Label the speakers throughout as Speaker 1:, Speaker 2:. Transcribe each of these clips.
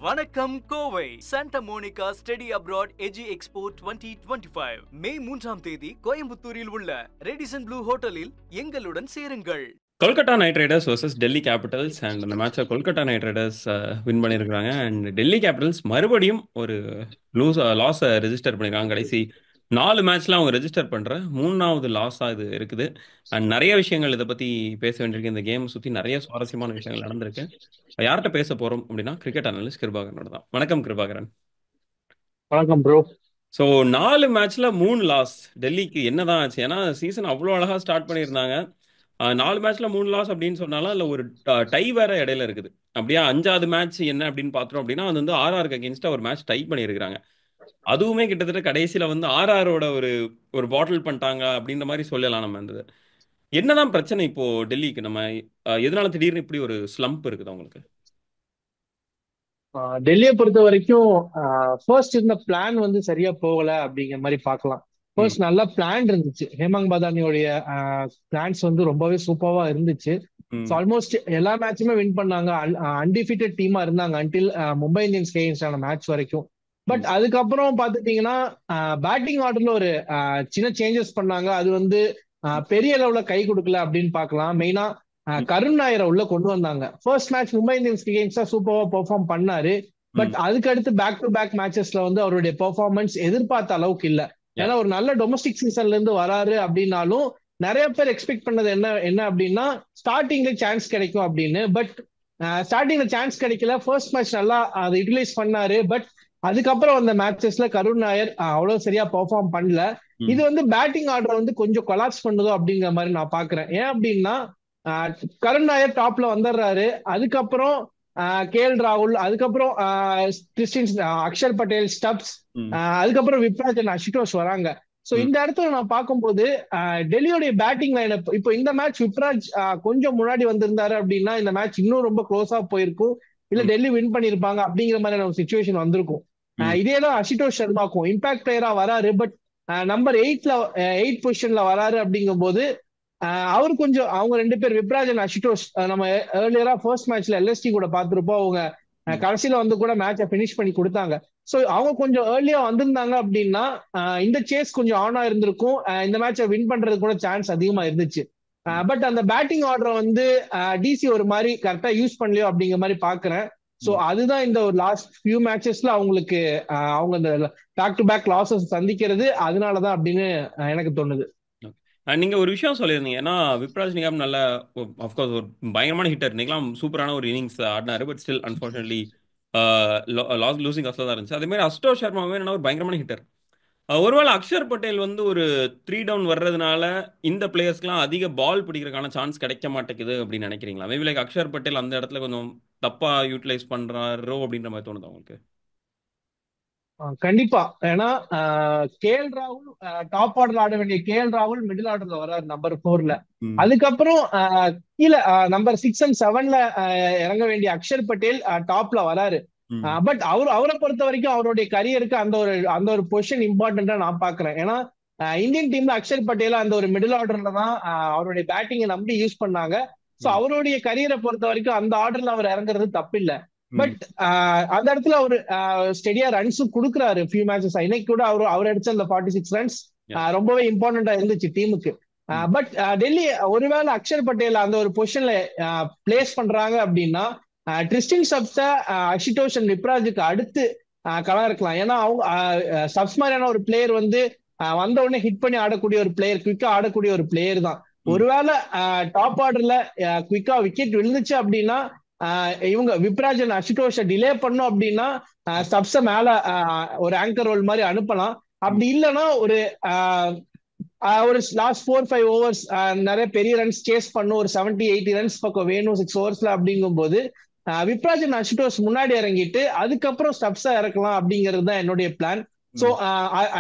Speaker 1: வணக்கம் Kovai Santa Monica study abroad எஜி expo 2025 May 3ஆம் தேதி கோயம்புத்தூரில் உள்ள ரெடிசன் ப்ளூ ஹோட்டலில் எங்களுடன் சேருங்கள்.
Speaker 2: Kolkata Knight Riders versus Delhi Capitals and அந்த மேட்சை கொல்கத்தா நைட் ரைடர்ஸ் வின் பண்ணியிருக்காங்க. அண்ட் டெல்லி கேபிட்டல்ஸ் மறுபடியும் ஒரு லாஸை ரெஜிஸ்டர் பண்ணியிருக்காங்க. கடைசி 4 மேட்ச்ல அவங்க ரெஜிஸ்டர் பண்ணுற 3வது லாஸாக இது இருக்குது. அண்ட் நிறைய விஷயங்கள் இதை பற்றி பேச வேண்டியிருக்கு. இந்த கேம் சுற்றி நிறைய சுவாரஸ்யமான விஷயங்கள் நடந்திருக்கு. யார்கிட்ட பேச போகிறோம் அப்படின்னா கிரிக்கெட் அனலிஸ்ட் கிருபாகரனோட தான். வணக்கம் கிருபாகரன்.
Speaker 3: வணக்கம் ப்ரோ.
Speaker 2: ஸோ 4 மேட்ச்ல 3 லாஸ் டெல்லிக்கு என்னதான் ஆச்சு? ஏன்னா சீசன் அவ்வளோ அழகாக ஸ்டார்ட் பண்ணியிருந்தாங்க. 4 மேட்ச்ல 3 லாஸ் அப்படின்னு சொன்னாலும் அதில் ஒரு டை வேற இடையில இருக்குது. அப்படியே 5வது மேட்ச் என்ன அப்படின்னு பார்த்தோம் அப்படின்னா அது வந்து ஆர்ஆருக்கு அகேன்ஸ்டாக ஒரு மேட்ச் டை பண்ணியிருக்கிறாங்க. அதுவுமே கிட்டத்தட்ட கடைசியில் வந்து ஆர்ஆரோட ஒரு ஒரு பாட்டில் பண்ணிட்டாங்க அப்படின்ற மாதிரி சொல்லலாம். நம்ம இருந்தது என்னதான் பிரச்சனை இப்போ டெல்லிக்கு? நம்ம எதனால திடீர்னு இப்படி ஒரு ஸ்லம்ப் இருக்குது அவங்களுக்கு?
Speaker 3: டெல்லியை பொறுத்த வரைக்கும் ஃபர்ஸ்ட் இருந்த பிளான் வந்து சரியா போகல அப்படிங்கிற மாதிரி பார்க்கலாம். ஃபர்ஸ்ட் நல்லா பிளான் இருந்துச்சு. ஹேமந்த் பதானியோடைய பிளான்ஸ் வந்து ரொம்பவே சூப்பராவா இருந்துச்சு. ஆல்மோஸ்ட் எல்லா மேட்சுமே வின் பண்ணாங்க. அன்டிஃபீட்டட் டீமா இருந்தாங்க அன்டில் மும்பை இந்தியன்ஸ் கேன்ஸ்டான மேட்ச் வரைக்கும். பட் அதுக்கப்புறம் பாத்துட்டீங்கன்னா பேட்டிங் ஆர்டர்ல ஒரு சின்ன சேஞ்சஸ் பண்ணாங்க. அது வந்து பெரிய அளவுல கை கொடுக்கல அப்படின்னு பார்க்கலாம். மெயினா கருண் நாயரை உள்ள கொண்டு வந்தாங்க. ஃபர்ஸ்ட் மேட்ச் மும்பை இந்தியன்ஸ் கேம்ஸா சூப்பரா பெர்ஃபார்ம் பண்ணாரு. பட் அதுக்கு அடுத்து பேக் டு பேக் மேட்சஸ்ல வந்து அவருடைய பெர்ஃபார்மன்ஸ் எதிர்பார்த்த அளவுக்கு இல்ல. ஏன்னா ஒரு நல்ல டொமஸ்டிக் சீசன்ல இருந்து வராரு அப்படின்னாலும் நிறைய பேர் எக்ஸ்பெக்ட் பண்ணது என்ன அப்படின்னா ஸ்டார்டிங்ல சான்ஸ் கிடைக்கும் அப்படின்னு. பட் ஸ்டார்டிங்ல சான்ஸ் கிடைக்கல. ஃபர்ஸ்ட் மேட்ச் நல்லா அதை யூட்டிலைஸ் பண்ணாரு. பட் அதுக்கப்புறம் அந்த மேட்சஸ்ல கருண் நாயர் அவ்வளவு சரியா பெர்ஃபார்ம் பண்ணல. இது வந்து பேட்டிங் ஆர்டர் வந்து கொஞ்சம் கொலாப்ஸ் பண்ணுதோ அப்படிங்கிற மாதிரி நான் பாக்குறேன். ஏன் அப்படின்னா கருண் நாயர் டாப்ல வந்துடுறாரு. அதுக்கப்புறம் ராகுல், அதுக்கப்புறம் அக்ஷர் பட்டேல், ஸ்டப்ஸ், அதுக்கப்புறம் விப்ராஜ், அசுதோஷ் வராங்க. சோ இந்த இடத்துல நான் பார்க்கும்போது டெல்லியோடைய பேட்டிங் லைனப் இப்போ இந்த மேட்ச் விப்ராஜ் கொஞ்சம் முன்னாடி வந்திருந்தாரு அப்படின்னா இந்த மேட்ச் இன்னும் ரொம்ப க்ளோஸா போயிருக்கும். இல்ல டெல்லி வின் பண்ணிருப்பாங்க அப்படிங்கிற மாதிரியான ஒரு சிச்சுவேஷன் வந்திருக்கும். இதேதான் அசுதோஷ் சர்மாக்கும் இம்பாக்ட் பிளேயரா வராரு. பட் நம்பர் 8 பொசிஷன்ல வராரு அப்படிங்கும் போது அவர் கொஞ்சம் அவங்க 2 பேர் விப்ராஜ் அண்ட் அசுதோஷ் நம்ம ஏர்லியரா ஃபர்ஸ்ட் மேட்ச்ல எல்எஸ்டி கூட பார்த்திருப்போம். அவங்க கடைசியில வந்து கூட மேட்சை பினிஷ் பண்ணி கொடுத்தாங்க. சோ அவங்க கொஞ்சம் ஏர்லியா வந்திருந்தாங்க அப்படின்னா இந்த சேஸ் கொஞ்சம் ஆனா இருந்திருக்கும். இந்த மேட்சை வின் பண்றது கூட சான்ஸ் அதிகமா இருந்துச்சு. பட் அந்த பேட்டிங் ஆர்டரை வந்து டிசி ஒரு மாதிரி கரெக்டா யூஸ் பண்ணலையோ அப்படிங்கிற மாதிரி பாக்குறேன். சோ அதுதான் இந்த ஒரு லாஸ்ட் ஃபியூ மேட்சஸ்ல அவங்களுக்கு அவங்க இந்த பேக் டு பேக் லாசஸ் சந்திக்கிறது அதனாலதான் அப்படின்னு எனக்கு தோணுது.
Speaker 2: நீங்க ஒரு விஷயம் சொல்லியிருந்தீங்க. ஏன்னா விப்ராஜ் நிகாம் நல்ல அஃப்கோர்ஸ் ஒரு பயங்கரமான ஹிட்டர். இன்னைக்கெல்லாம் சூப்பரான ஒரு இன்னிங்ஸ் ஆடினாரு. பட் ஸ்டில் அன்ஃபார்ச்சுனேட்லி லூசிங் அஸ்ல தான் இருந்துச்சு. அதே மாதிரி அசுதோஷ் சர்மாவே என்ன ஒரு பயங்கரமான ஹிட்டர். ஒருவேளை அக்ஷர் பட்டேல் வந்து ஒரு 3 டவுன் வர்றதுனால இந்த பிளேயர்ஸ்க்குலாம் அதிக பால் பிடிக்கிறதுக்கான சான்ஸ் கிடைக்க மாட்டேங்குது அப்படின்னு நினைக்கிறீங்களா? மேபி லைக் அக்ஷர் பட்டேல் அந்த இடத்துல கொஞ்சம் தப்பா யூட்டிலைஸ் பண்றாரோ அப்படின்ற மாதிரி தோணுது உங்களுக்கு?
Speaker 3: கண்டிப்பா. ஏன்னா ராகுல் டாப் ஆர்டர் ஆட வேண்டிய ராகுல் மிடில் ஆர்டர்ல வர்றாரு நம்பர் 4ல. அதுக்கப்புறம் கீழே நம்பர் 6 and 7ல இறங்க வேண்டிய அக்ஷர் பட்டேல் டாப்ல வராரு. பட் அவரை பொறுத்த வரைக்கும் அவருடைய கரியருக்கு அந்த ஒரு பொசிஷன் இம்பார்ட்டன்டா நான் பாக்குறேன். ஏன்னா இந்தியன் டீம்ல அக்ஷர் பட்டேல அந்த ஒரு மிடில் ஆர்டர்ல தான் அவருடைய பேட்டிங்கை நம்பி யூஸ் பண்ணாங்க. சோ அவருடைய கரியரை பொறுத்த வரைக்கும் அந்த ஆர்டர்ல அவர் இறங்குறது தப்பில்லை. பட் அந்த இடத்துல அவரு ஸ்டெடியா ரன்ஸும் கொடுக்குறாரு ஃபியூ மேட்சஸ். இன்னைக்கு கூட அவர் அடிச்ச அந்த 46 ரன்ஸ் ரொம்பவே இம்பார்ட்டன்டா இருந்துச்சு டீமுக்கு. பட் டெல்லி ஒருவேளை அக்ஷர் பட்டேல் அந்த ஒரு பொசிஷன்ல பிளேஸ் பண்றாங்க அப்படின்னா ட்ரிஸ்டன் ஸ்டப்ஸ அசுதோஷ் அண்ட் விப்ராஜுக்கு அடுத்து களம் இருக்கலாம். ஏன்னா அவங்க ஸ்டப்ஸ் மாதிரியான ஒரு பிளேயர் வந்து வந்த உடனே ஹிட் பண்ணி ஆடக்கூடிய ஒரு பிளேயர், குவிக்கா ஆடக்கூடிய ஒரு பிளேயர் தான். ஒருவேளை டாப் ஆர்டர்ல குவிக்கா விக்கெட் விழுந்துச்சு அப்படின்னா இவங்க விப்ராஜ் அண்ட் அசுதோஷை டிலே பண்ணும் அப்படின்னா ஸ்டப்ஸ மேல ஒரு ஆங்கர் ரோல் மாதிரி அனுப்பலாம். அப்படி இல்லைன்னா ஒரு லாஸ்ட் 4-5 ஓவர்ஸ் நிறைய பெரிய ரன்ஸ் சேஸ் பண்ணும். ஒரு 70-80 ரன்ஸ் பக்கம் வேணும் 6 ஓவர்ஸ்ல. அப்படிங்கும் போது விப்ராஜ் அண்ட் அசுதோஷ் முன்னாடி இறங்கிட்டு அதுக்கப்புறம் ஸ்டப்ஸா இறக்கலாம் அப்படிங்கிறது தான் என்னுடைய பிளான். சோ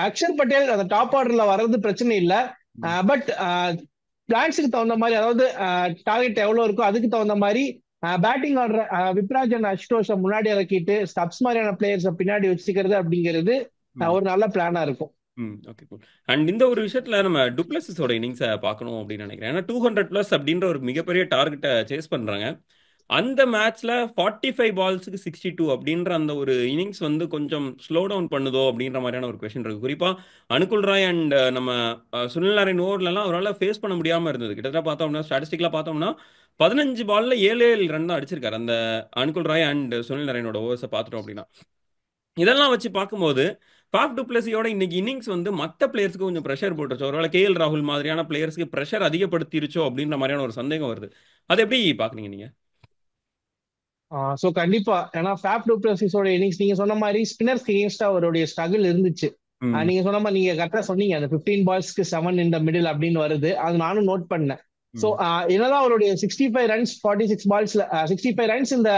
Speaker 3: அக்ஷர் பட்டேல் அந்த டாப் ஆர்டர்ல வர்றது பிரச்சனை இல்லை. பட் பிளான்ஸுக்கு தகுந்த மாதிரி, அதாவது டார்கெட் எவ்வளவு இருக்கோ அதுக்கு தகுந்த மாதிரி பேட்டிங் ஆடுற விப்ராஜ் அண்ட் அசுதோஷை முன்னாடி இறக்கிட்டு ஸ்டப்ஸ் மாதிரியான பிளேயர்ஸை பின்னாடி வச்சுக்கிறது அப்படிங்கிறது ஒரு நல்ல பிளானா இருக்கும்.
Speaker 2: Okay cool. அண்ட் இந்த ஒரு விஷயத்துல நம்ம டுப்ளசிஸோட இன்னிங்ஸை பார்க்கணும் அப்படின்னு நினைக்கிறேன். ஏன்னா 200+ அப்படின்ற ஒரு மிகப்பெரிய டார்கெட்டை சேஸ் பண்றாங்க. அந்த மேட்ச்ல 45 பால்ஸுக்கு 62 அப்படின்ற அந்த ஒரு இன்னிங்ஸ் வந்து கொஞ்சம் ஸ்லோ டவுன் பண்ணுதோ அப்படின்ற மாதிரியான ஒரு கொஸ்டின் இருக்கு. குறிப்பா அனுகுல் ராய் அண்ட் நம்ம சுனில் நாராயண் ஓவர்லாம் அவரால் ஃபேஸ் பண்ண முடியாம இருந்தது. கிட்டத்தட்ட பார்த்தோம்னா ஸ்டாட்டிஸ்டிக்ல பார்த்தோம்னா 15 பால்ல 7 ரன் தான் அடிச்சிருக்காரு அந்த அனுகுல் ராய் அண்ட் சுனில் நாராயணோட ஓவர்ஸை பார்த்துட்டோம் அப்படின்னா. இதெல்லாம் வச்சு பார்க்கும்போது பாஃப் டுப்ளஸியோட இன்னைக்கு இன்னிங்ஸ் வந்து மற்ற பிளேயர்ஸ்க்கு கொஞ்சம் ப்ரெஷர் போட்டுருச்சோ, ஒருவேளை கேஎல் ராகுல் மாதிரியான பிளேயர்ஸ்க்கு ப்ரெஷர் அதிகப்படுத்திருச்சோ அப்படின்ற மாதிரியான ஒரு சந்தேகம் வருது. அது எப்படி பாக்குறீங்க நீங்க?
Speaker 3: சோ கண்டிப்பா, ஏன்னா ஃபேப் டுப்ளசிஸோட இன்னிங்ஸ் நீங்க சொன்ன மாதிரி ஸ்பின்னர்ஸ் எகேன்ஸ்டா அவருடைய ஸ்ட்ரகிள் இருந்துச்சு.
Speaker 2: ம்.
Speaker 3: நீங்க சொன்ன மாதிரி நீங்க கரெக்டா சொன்னீங்க, அந்த 15 பால்ஸ்க்கு 7 in the middle அப்படின்னு வருது, அது நானும் நோட் பண்ணேன். சோ
Speaker 2: ம்.
Speaker 3: என்னதான் அவருடைய 65 ரன்ஸ் 46 பால்ஸ்ல 65 ரன்ஸ் இந்த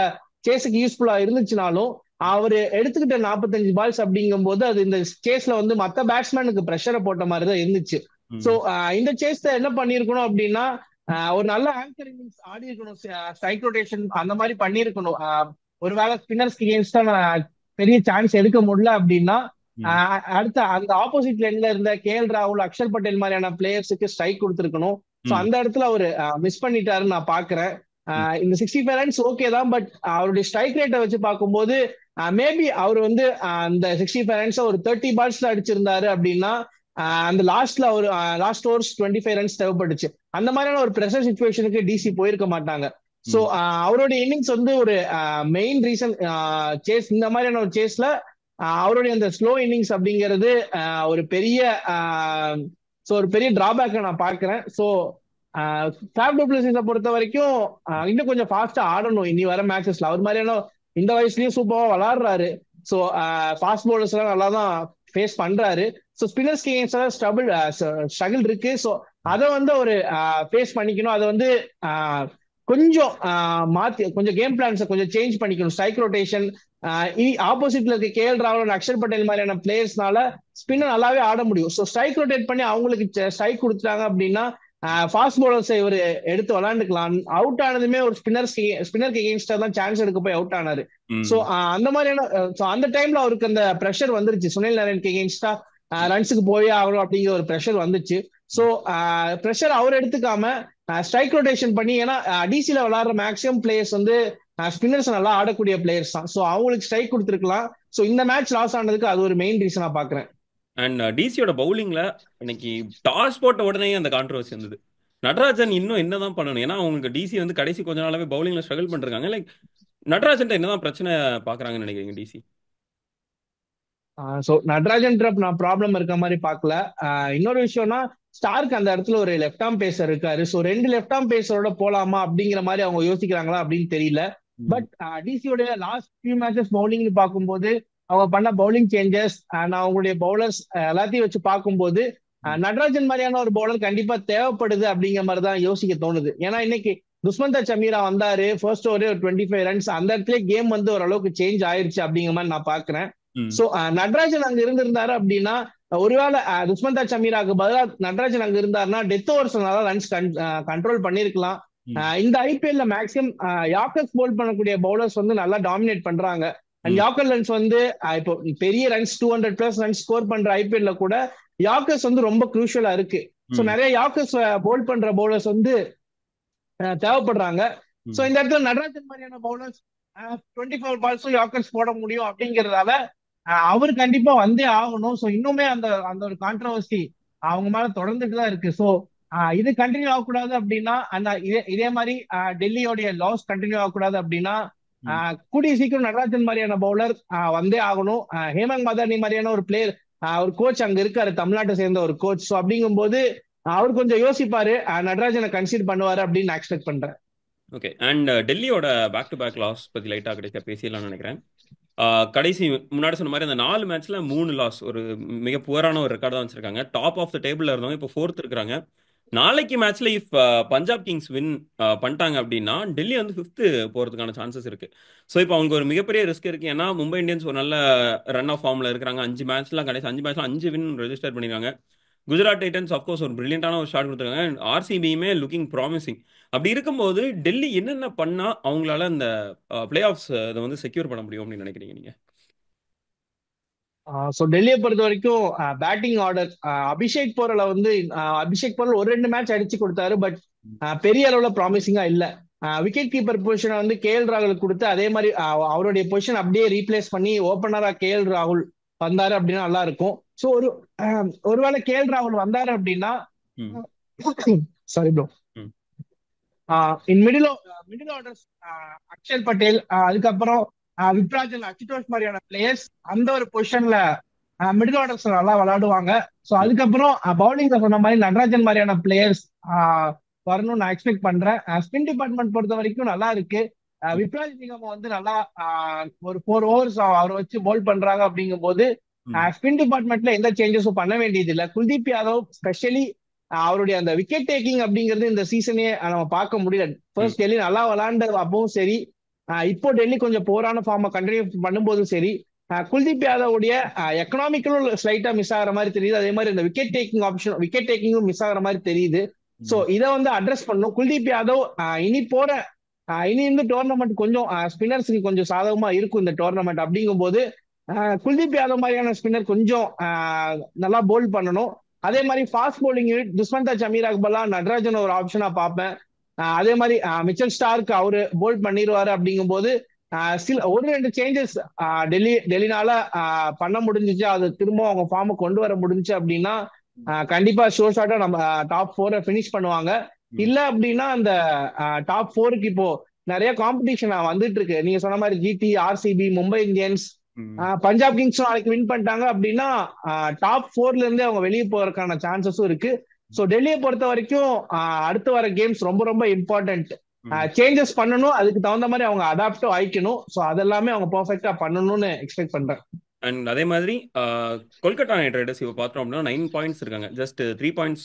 Speaker 3: சேஸுக்கு யூஸ்ஃபுல்லா இருந்துச்சுனாலும் அவரு எடுத்துக்கிட்ட 45 பால்ஸ் அப்படிங்கும்போது அது இந்த சேஸ்ல வந்து மத்த பேட்ஸ்மேனுக்கு ப்ரெஷரை போட்ட மாதிரி தான் இருந்துச்சு. சோ
Speaker 2: ம்.
Speaker 3: இந்த சேஸ்ல என்ன பண்ணிருக்கணும் அப்படின்னா ஒரு நல்ல ஆங்கர் இன்னிங்ஸ் ஆடி இருக்கணும், ஸ்ட்ரைக் ரொட்டேஷன் அந்த மாதிரி பண்ணிருக்கணும். ஒருவேளை ஸ்பின்னர்ஸ்க்கு எகேன்ஸ்டா பெரிய சான்ஸ் எடுக்க முடியல அப்படின்னா
Speaker 2: ம்.
Speaker 3: அடுத்த அந்த ஆப்போசிட் லைன்ல இருந்த கேஎல் ராகுல், அக்ஷர் பட்டேல் மாதிரியான பிளேயர்ஸுக்கு ஸ்ட்ரைக் கொடுத்துருக்கணும். சோ
Speaker 2: ம்.
Speaker 3: அந்த இடத்துல அவரு மிஸ் பண்ணிட்டாருன்னு நான் பாக்குறேன்.
Speaker 2: ம்.
Speaker 3: இந்த 65 ரன்ஸ் ஓகே தான், பட் அவருடைய ஸ்ட்ரைக் ரேட்டை வச்சு பார்க்கும்போது மேபி அவர் வந்து அந்த 65 ரன்ஸ் ஒரு 30 பால்ஸ்ல அடிச்சிருந்தாரு அப்படின்னா அந்த லாஸ்ட்ல ஒரு லாஸ்ட் ஓவர்ஸ் 25 ரன்ஸ் தேவைப்பட்டுச்சு. அந்த மாதிரியான ஒரு ப்ரெஷர் சுச்சுவேஷனுக்கு டிசி போயிருக்க மாட்டாங்க. சோ
Speaker 2: ம்.
Speaker 3: அவருடைய இன்னிங்ஸ் வந்து ஒரு மெயின் ரீசன் சேஸ், இந்த மாதிரியான ஒரு சேஸ்ல அவருடைய அந்த ஸ்லோ இன்னிங்ஸ் அப்படிங்கிறது ஒரு பெரிய ஒரு பெரிய டிராபேக்கை நான் பார்க்கிறேன். ஸோ ஃபேப் டுப்ளசிஸை பொறுத்த வரைக்கும் இன்னும் கொஞ்சம் ஃபாஸ்டா ஆடணும் இனி வர மேட்சஸ்ல. அவர் மாதிரியான இந்த வயசுலயும் சூப்பரா விளாடுறாரு. ஸோ ஃபாஸ்ட் பவுலர்ஸ் எல்லாம் நல்லா தான் ஃபேஸ் பண்றாரு. ஸோ ஸ்பின்னர்ஸ்க்கு ஸ்ட்ரகிள் இருக்கு. ஸோ அதை வந்து ஒரு ஃபேஸ் பண்ணிக்கணும். அதை வந்து கொஞ்சம் மாத்தி கொஞ்சம் கேம் பிளான்ஸை கொஞ்சம் சேஞ்ச் பண்ணிக்கணும். ஸ்ட்ரைக் ரொட்டேஷன் இனி ஆப்போசிட்ல இருக்க கேஎல் ராகுல், அக்ஷர் பட்டேல் மாதிரியான பிளேயர்ஸ்னால ஸ்பின்னர் நல்லாவே ஆட முடியும். ஸோ ஸ்ட்ரைக் ரொட்டேட் பண்ணி அவங்களுக்கு ஸ்ட்ரைக் கொடுத்துட்டாங்க அப்படின்னா ஃபாஸ்ட் பவுலர்ஸை இவர் எடுத்து விளாண்டுக்கலாம். அவுட் ஆனதுமே ஒரு ஸ்பின்னருக்கு எகேன்ஸ்டா தான் சான்ஸ் எடுக்க போய் அவுட் ஆனாரு. சோ அந்த மாதிரியான அந்த டைம்ல அவருக்கு அந்த ப்ரெஷர் வந்துருச்சு, சுனில் நாராயணுக்கு எகேன்ஸ்டா ரன்ஸுக்கு போய் ஆகணும் அப்படிங்கிற ஒரு ப்ரெஷர் வந்துச்சு. சோ ப்ரெஷர் அவர் எடுத்துக்காம ஸ்ட்ரைக் ரொட்டேஷன் பண்ணி, ஏன்னா டிசில விளையாடுற மேக்ஸிமம் பிளேயர்ஸ் வந்து ஸ்பின்னர்ஸ் நல்லா ஆடக்கூடிய பிளேயர்ஸ் தான். சோ அவங்களுக்கு ஸ்ட்ரைக் கொடுத்துருக்கலாம். சோ இந்த மேட்ச் லாஸ் ஆனதுக்கு அது ஒரு மெயின் ரீசனா பாக்குறேன்.
Speaker 2: அண்ட் டிசியோட பவுலிங்ல இன்னைக்கு டாஸ் போட்ட உடனே அந்த கான்ட்ரவர்சி வந்தது. நடராஜன் இன்னும் என்னதான் பண்ணணும்? ஏன்னா அவங்களுக்கு டிசி வந்து கடைசி கொஞ்ச நாளாவே பவுலிங்ல ஸ்ட்ரகிள் பண்ணிருக்காங்க. லைக் நடராஜன் என்னதான் பிரச்சனை பாக்குறாங்கன்னு நினைக்கிறீங்க டிசி?
Speaker 3: சோ நடராஜன் நான் ப்ராப்ளம் இருக்க மாதிரி பார்க்கல. இன்னொரு விஷயம்னா ஸ்டார்க் அந்த இடத்துல ஒரு லெஃப்ட் ஆர்ம் பேசர் இருக்காரு. சோ 2 லெஃப்ட் ஆர்ம் பேசரோட போலாமா அப்படிங்கிற மாதிரி அவங்க யோசிக்கிறாங்களா அப்படின்னு தெரியல. பட் டிசியோட லாஸ்ட் ஃபியூ மேட்சஸ் பவுலிங்னு பார்க்கும்போது அவங்க பண்ண பவுலிங் சேஞ்சஸ் அண்ட் அவங்களுடைய பவுலர்ஸ் எல்லாத்தையும் வச்சு பார்க்கும்போது நடராஜன் மாதிரியான ஒரு பவுலர் கண்டிப்பா தேவைப்படுது அப்படிங்கிற மாதிரி தான் யோசிக்க தோணுது. ஏன்னா இன்னைக்கு துஷ்மந்தா சமீரா வந்தாரு, ஃபர்ஸ்ட் ஓவரே ஒரு 25 ரன்ஸ், அந்த இடத்துல கேம் வந்து ஓரளவுக்கு சேஞ்ச் ஆயிருச்சு அப்படிங்கிற மாதிரி நான் பாக்குறேன். சோ நடராஜன் அங்க இருந்திருந்தாரு அப்படின்னா, ஒருவேளை துஷ்மந்தா சமீராக்கு பதிலாக நடராஜன் அங்க இருந்தாருன்னா டெத் ஓவர்ஸ் நல்லா ரன்ஸ் கண்ட்ரோல் பண்ணிருக்கலாம். இந்த ஐபிஎல்ல மேக்ஸிமம் யாக்கர்ஸ் போல் பண்ணக்கூடிய பவுலர்ஸ் வந்து நல்லா டாமினேட் பண்றாங்க. அண்ட் யாக்கர் ரன்ஸ் வந்து இப்போ பெரிய ரன்ஸ் 200+ ரன்ஸ் ஸ்கோர் பண்ற ஐபிஎல்ல கூட யாக்கர்ஸ் வந்து ரொம்ப குரூஷியலா இருக்கு. சோ நிறைய யாக்கர்ஸ் போல் பண்ற பவுலர்ஸ் வந்து தேவைப்படுறாங்க. சோ இந்த இடத்துல நடராஜன் மாதிரியான பவுலர்ஸ் 24 பால்ஸும் யாக்கர்ஸ் போட முடியும் அப்படிங்கறதால அவரு கண்டிப்பா வந்தே ஆகணும். சோ இன்னுமே அந்த அந்த ஒரு கான்ட்ரவர்சி அவங்க மேல தொடர்ந்துட்டு தான் இருக்கு. சோ இது கண்டினியூ ஆகக்கூடாது அப்படின்னா, அந்த இதே மாதிரி டெல்லியோடைய லாஸ் கண்டினியூ ஆகக்கூடாது அப்படின்னா கூடிய சீக்கிரம் நடராஜன் மாதிரியான பவுலர் வந்தே ஆகணும். ஹேமந்த் மதானி மாதிரியான ஒரு பிளேயர், ஒரு கோச் அங்க இருக்காரு, தமிழ்நாட்டை சேர்ந்த ஒரு கோச். ஸோ அப்படிங்கும் போது அவர் கொஞ்சம் யோசிப்பாரு, நடராஜனை கன்சிடர் பண்ணுவாரு அப்படின்னு நான் எக்ஸ்பெக்ட் பண்றேன்.
Speaker 2: ஓகே. அண்ட் டெல்லியோட பேக் டு பேக் லாஸ் பத்தி லைட்டா கிடைக்க பேசிடலாம்னு நினைக்கிறேன். கடைசி முன்னாடி சொன்ன மாதிரி அந்த 4 மேட்ச்ல 3 லாஸ், ஒரு மிக புவரான ஒரு ரெக்கார்ட் தான் வச்சிருக்காங்க. டாப் ஆஃப் த டேபிள்ல இருந்தவங்க இப்போ 4th இருக்கிறாங்க. நாளைக்கு மேட்ச்ல இஃப் பஞ்சாப் கிங்ஸ் வின் பண்ணிட்டாங்க அப்படின்னா டெல்லி வந்து 5th போறதுக்கான சான்சஸ் இருக்கு. ஸோ இப்போ அவங்க ஒரு மிகப்பெரிய ரிஸ்க் இருக்கு. ஏன்னா மும்பை இந்தியன்ஸ் ஒரு நல்ல ரன் ஆஃப் ஃபார்ம்ல இருக்கிறாங்க. 5 மேட்ச்லாம் கடைசி 5 மேட்ச்ல 5 வின் ரெஜிஸ்டர் பண்ணிருக்காங்க. குஜராத் டைட்டன்ஸ் அஃப்கோர்ஸ் ஒரு பிரில்லியண்டான ஒரு ஷாட் கொடுத்துருக்காங்க. அண்ட் ஆர்சிபியுமே லுக்கிங் ப்ராமிசிங். அப்படி இருக்கும்போது டெல்லி என்னென்ன பண்ணா அவங்களால இந்த பிளே ஆஃப்ஸ் இதை வந்து செக்யூர் பண்ண முடியும் அப்படின்னு நினைக்கிறீங்க நீங்க?
Speaker 3: சோ டெல்லியை பொறுத்த வரைக்கும் பேட்டிங் ஆர்டர் அபிஷேக் போரல வந்து அபிஷேக் போரல் ஒரு 2 மேட்ச் அடிச்சு கொடுத்தாரு. பட் பெரிய அளவுல ப்ராமிசிங்கா இல்ல. விக்கெட் கீப்பர் பொசிஷனை வந்து கேஎல் ராகுலுக்கு கொடுத்து அதே மாதிரி அவருடைய பொசிஷன் அப்படியே ரீப்ளேஸ் பண்ணி ஓப்பனரா கேஎல் ராகுல் வந்தாரு அப்படின்னா நல்லா இருக்கும். ஸோ ஒருவேளை கேஎல் ராகுல் வந்தாரு அப்படின்னா sorry bro, in middle order Axar Patel, அதுக்கப்புறம் விப்ராஜன், அச்சுதோஷ் மாதிரியான பிளேயர்ஸ் அந்த ஒரு பொசிஷன்ல மிடில் ஆர்டர்ஸ் நல்லா விளையாடுவாங்க. ஸோ அதுக்கப்புறம் பவுலிங்ல சொன்ன மாதிரி நடராஜன் மாதிரியான பிளேயர்ஸ் வரணும்னு நான் எக்ஸ்பெக்ட் பண்றேன். ஸ்பின் டிபார்ட்மெண்ட் பொறுத்த வரைக்கும் நல்லா இருக்கு. விப்ராஜ் நிகம் வந்து நல்லா ஒரு 4 overs அவரை வச்சு பவுல் பண்றாங்க. அப்படிங்கும் போது ஸ்பின் டிபார்ட்மெண்ட்ல எந்த சேஞ்சஸும் பண்ண வேண்டியது இல்லை. குல்தீப் யாதவ் ஸ்பெஷலி அவருடைய அந்த விக்கெட் டேக்கிங் அப்படிங்கிறது இந்த சீசனே நம்ம பார்க்க முடியல. ஃபர்ஸ்ட் டெல்லி நல்லா விளையாண்ட அப்பவும் சரி, இப்போ டெல்லி கொஞ்சம் போரான ஃபார்மை கண்டினியூ பண்ணும்போதும் சரி, குல்தீப் யாதவுடைய எக்கனாமிக்கலும் ஸ்லைட்டா மிஸ் ஆகிற மாதிரி தெரியுது. அதே மாதிரி இந்த விக்கெட் டேக்கிங்கும் மிஸ் ஆகிற மாதிரி தெரியுது. சோ இதை வந்து அட்ரஸ் பண்ணும். குல்தீப் யாதவ் இனி இந்த டோர்னமெண்ட் கொஞ்சம் ஸ்பின்னர்ஸுக்கு கொஞ்சம் சாதகமா இருக்கும் இந்த டோர்னமெண்ட். அப்படிங்கும் போது குல்தீப் யாதவ் மாதிரியான ஸ்பின்னர் கொஞ்சம் நல்லா போல்ட் பண்ணணும். அதே மாதிரி ஃபாஸ்ட் போலிங் துஷ்மந்தா சமீர் அக்பர்லா நடராஜன் ஒரு ஆப்ஷனா பார்ப்பேன். அதே மாதிரி மிச்சல் ஸ்டார்க் அவரு போல்ட் பண்ணிடுவாரு. அப்படிங்கும் போது ஒரு 2 சேஞ்சஸ் டெல்லினால பண்ண முடிஞ்சிச்சு, அது திரும்ப அவங்க ஃபார்மை கொண்டு வர முடிஞ்சு அப்படின்னா கண்டிப்பா ஷோ ஷார்ட்டா நம்ம டாப் 4 ஃபினிஷ் பண்ணுவாங்க. இல்ல அப்படின்னா அந்த டாப் 4க்கு இப்போ நிறைய காம்படிஷன் வந்துட்டு இருக்கு. நீங்க சொன்ன மாதிரி GT, RCB, Mumbai Indians, Punjab கிங்ஸும் நாளைக்கு வின் பண்ணிட்டாங்க அப்படின்னா டாப் 4ல இருந்து அவங்க வெளியே போறதுக்கான சான்சஸும் இருக்கு. ஸோ டெல்லியை பொறுத்த வரைக்கும் அடுத்து வர கேம்ஸ் ரொம்ப ரொம்ப இம்பார்ட்டன்ட். சேஞ்சஸ் பண்ணணும், அதுக்கு தகுந்த மாதிரி அவங்க அடாப்டும் ஆயிக்கணும். ஸோ அதெல்லாமே அவங்க பெர்ஃபெக்டா பண்ணணும்னு எக்ஸ்பெக்ட் பண்றேன்.
Speaker 2: அண்ட் அதே மாதிரி கொல்கத்தா நைட் ரைடர்ஸ் இப்போ பார்த்தோம் அப்படின்னா 9 points இருக்காங்க, ஜஸ்ட் 3 points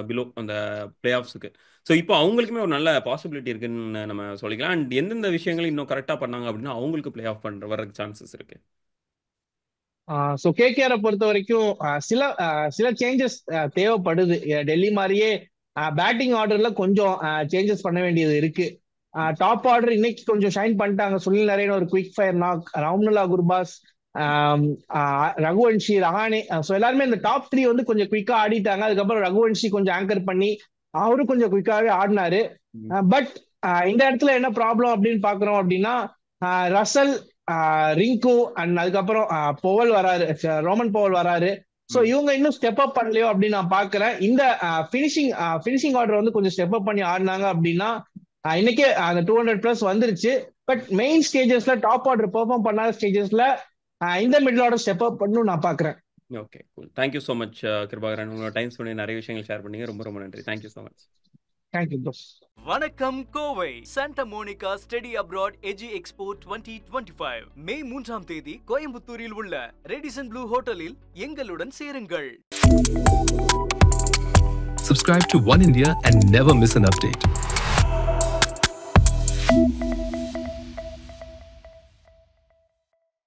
Speaker 2: பிலோ அந்த பிளே ஆஃப்ஸுக்கு. ஸோ இப்போ அவங்களுக்குமே ஒரு நல்ல பாசிபிலிட்டி இருக்குன்னு நம்ம சொல்லிக்கலாம். அண்ட் எந்தெந்த விஷயங்களும் இன்னும் கரெக்டாக பண்ணாங்க அப்படின்னா அவங்களுக்கு பிளே ஆஃப் வர்றதுக்கு சான்சஸ் இருக்கு.
Speaker 3: ஸோ கேகேஆரை பொறுத்த வரைக்கும் சில சேஞ்சஸ் தேவைப்படுது. டெல்லி மாதிரியே பேட்டிங் ஆர்டர்ல கொஞ்சம் சேஞ்சஸ் பண்ண வேண்டியது இருக்கு. டாப் ஆர்டர் இன்னைக்கு கொஞ்சம் ஷைன் பண்ணிட்டாங்க. சுனில் நரேன் ஒரு quick fire knock, Rahmanullah Gurbaz, Raghuvanshi, Rahane, so எல்லாருமே இந்த டாப் 3 வந்து கொஞ்சம் குயிக்கா ஆடிட்டாங்க. அதுக்கப்புறம் ரகுவன்ஷி கொஞ்சம் ஆங்கர் பண்ணி அவரும் கொஞ்சம் குயிக்காவே ஆடினாரு. பட் இந்த இடத்துல என்ன ப்ராப்ளம் அப்படின்னு பாக்குறோம் அப்படின்னா ரசல், ரிங்கு அண்ட் அதுக்கப்புறம் போவல் வராரு, ரோமன் போவல் வராரு. ஸோ இவங்க இன்னும் ஸ்டெப் அப் பண்ணலையோ அப்படின்னு நான் பாக்குறேன். இந்த பினிஷிங் ஆர்டர் வந்து கொஞ்சம் ஸ்டெப் அப் பண்ணி ஆடினாங்க அப்படின்னா இன்னைக்கே அந்த 200+ வந்துருச்சு. பட் மெயின் ஸ்டேஜஸ்ல டாப் ஆர்டர் பெர்ஃபார்ம் பண்ணாத ஸ்டேஜஸ்ல இந்த மிடில் ஆர்டர் ஸ்டெப் அப் பண்ணணும் நான் பாக்குறேன்.
Speaker 2: Okay, cool. Thank you so much Kirubakaran. உங்களோட டைம் பண்ணி நிறைய விஷயங்கள் ஷேர் பண்ணீங்க. ரொம்ப ரொம்ப நன்றி. Thank you so much.
Speaker 3: Thank you bro.
Speaker 1: வணக்கம் Kovai. Santa Monica study abroad எஜி எக்ஸ்போ 2025 மே 3ஆம் தேதி கோயம்புத்தூரில் உள்ள ரெடிசன் ப்ளூ ஹோட்டலில் எங்களுடன் சேருங்கள்.
Speaker 4: Subscribe to One India and never miss an update.